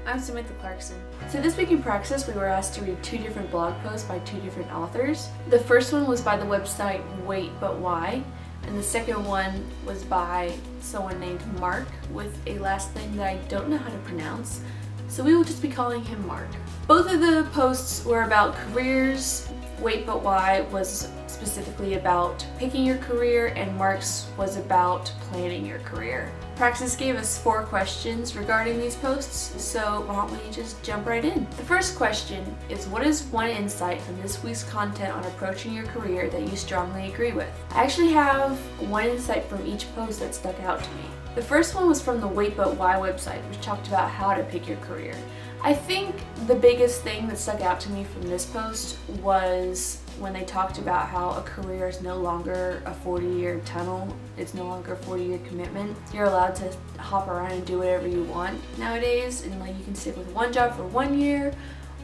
I'm Samantha Clarkson. So this week in Praxis, we were asked to read 2 different blog posts by 2 different authors. The first one was by the website Wait But Why, and the second one was by someone named Mark with a last name that I don't know how to pronounce, so we will just be calling him Mark. Both of the posts were about careers. Wait But Why was specifically about picking your career, and Mark's was about planning your career. Praxis gave us 4 questions regarding these posts, so why don't we just jump right in. The first question is, what is one insight from this week's content on approaching your career that you strongly agree with? I actually have one insight from each post that stuck out to me. The first one was from the Wait But Why website, which talked about how to pick your career. I think the biggest thing that stuck out to me from this post was when they talked about how a career is no longer a 40-year tunnel. It's no longer a 40-year commitment. You're allowed to hop around and do whatever you want nowadays, and you can stick with one job for 1 year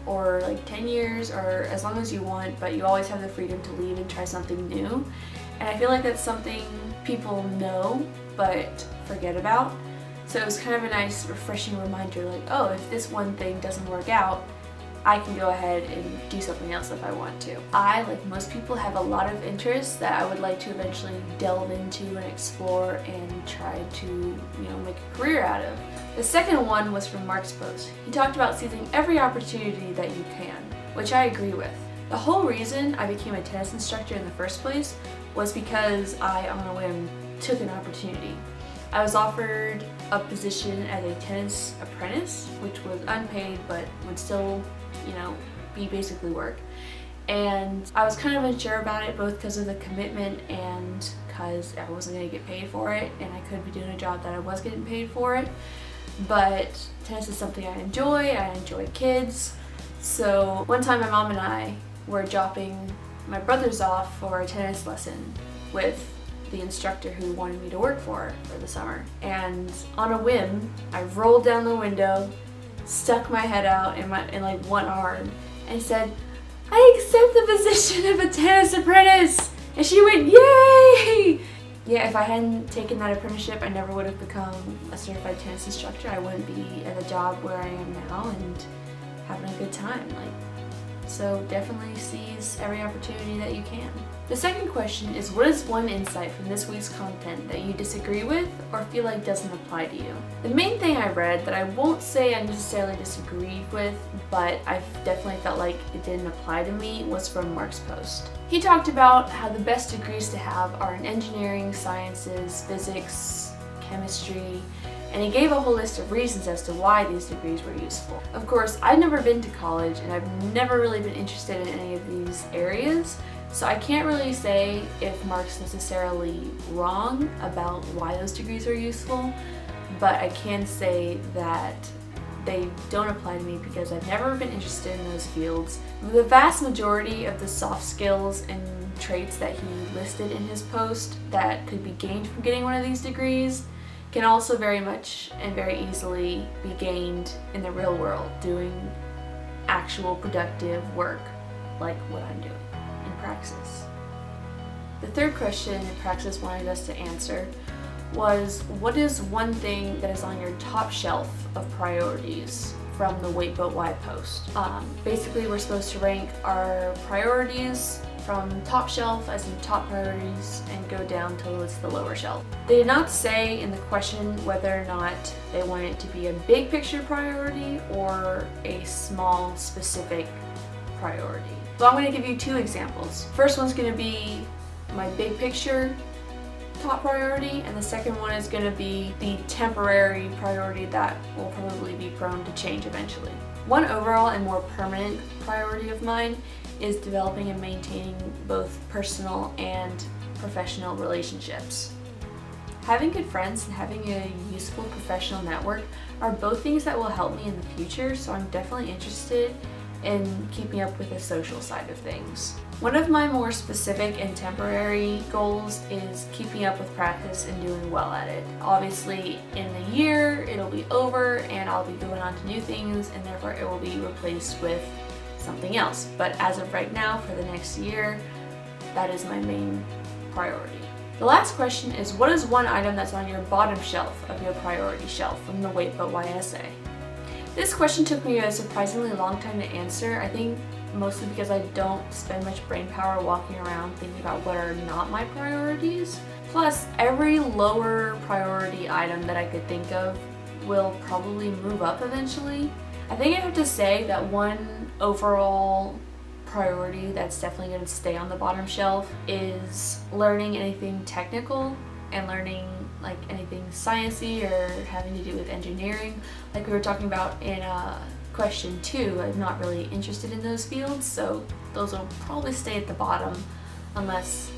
or 10 years or as long as you want, but you always have the freedom to leave and try something new. And I feel like that's something people know but forget about. So it was kind of a nice, refreshing reminder, oh, if this one thing doesn't work out, I can go ahead and do something else if I want to. I, like most people, have a lot of interests that I would like to eventually delve into and explore and try to, make a career out of. The second one was from Mark's post. He talked about seizing every opportunity that you can, which I agree with. The whole reason I became a tennis instructor in the first place was because I, on a whim, took an opportunity. I was offered a position as a tennis apprentice, which was unpaid but would still, be basically work. And I was kind of unsure about it, both because of the commitment and because I wasn't going to get paid for it, and I could be doing a job that I was getting paid for it. But tennis is something I enjoy kids. So one time my mom and I were dropping my brothers off for a tennis lesson with the instructor who wanted me to work for the summer. And on a whim, I rolled down the window, stuck my head out in one arm, and said, "I accept the position of a tennis apprentice!" And she went, "Yay!" Yeah, if I hadn't taken that apprenticeship, I never would have become a certified tennis instructor. I wouldn't be at a job where I am now and having a good time. So definitely seize every opportunity that you can. The second question is, what is one insight from this week's content that you disagree with or feel like doesn't apply to you? The main thing I read that I won't say I necessarily disagreed with, but I definitely felt like it didn't apply to me, was from Mark's post. He talked about how the best degrees to have are in engineering, sciences, physics, chemistry, and he gave a whole list of reasons as to why these degrees were useful. Of course, I've never been to college and I've never really been interested in any of these areas, so I can't really say if Mark's necessarily wrong about why those degrees are useful, but I can say that they don't apply to me because I've never been interested in those fields. The vast majority of the soft skills and traits that he listed in his post that could be gained from getting one of these degrees can also very much and very easily be gained in the real world, doing actual productive work like what I'm doing in Praxis. The third question that Praxis wanted us to answer was, what is one thing that is on your top shelf of priorities from the Wait But Why post? Basically, we're supposed to rank our priorities from top shelf as in top priorities and go down till it's the lower shelf. They did not say in the question whether or not they want it to be a big picture priority or a small specific priority. So I'm going to give you 2 examples. First one's going to be my big picture top priority, and the second one is going to be the temporary priority that will probably be prone to change eventually. One overall and more permanent priority of mine is developing and maintaining both personal and professional relationships. Having good friends and having a useful professional network are both things that will help me in the future, so I'm definitely interested in keeping up with the social side of things. One of my more specific and temporary goals is keeping up with Praxis and doing well at it. Obviously, in the year, it'll be over and I'll be going on to new things, and therefore it will be replaced with something else. But as of right now, for the next year, that is my main priority. The last question is, what is one item that's on your bottom shelf of your priority shelf from the Wait But Why essay? This question took me a surprisingly long time to answer. I think mostly because I don't spend much brain power walking around thinking about what are not my priorities. Plus, every lower priority item that I could think of will probably move up eventually. I think I have to say that one overall priority that's definitely going to stay on the bottom shelf is learning anything technical and learning like anything sciencey or having to do with engineering. Like we were talking about in question 2, I'm not really interested in those fields, so those will probably stay at the bottom unless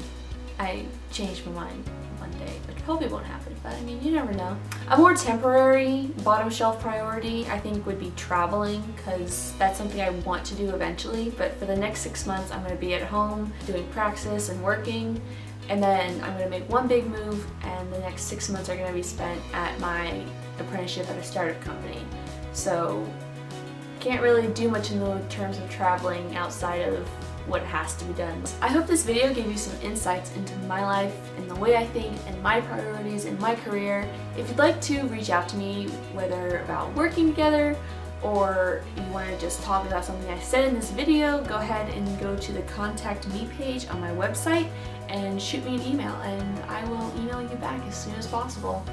I change my mind one day, which probably won't happen, but I mean, you never know. A more temporary bottom shelf priority I think would be traveling, because that's something I want to do eventually, but for the next 6 months I'm going to be at home doing Praxis and working, and then I'm going to make one big move, and the next 6 months are going to be spent at my apprenticeship at a startup company. So can't really do much in the terms of traveling outside of what has to be done. I hope this video gave you some insights into my life and the way I think and my priorities in my career. If you'd like to reach out to me, whether about working together or you want to just talk about something I said in this video, go ahead and go to the contact me page on my website and shoot me an email, and I will email you back as soon as possible.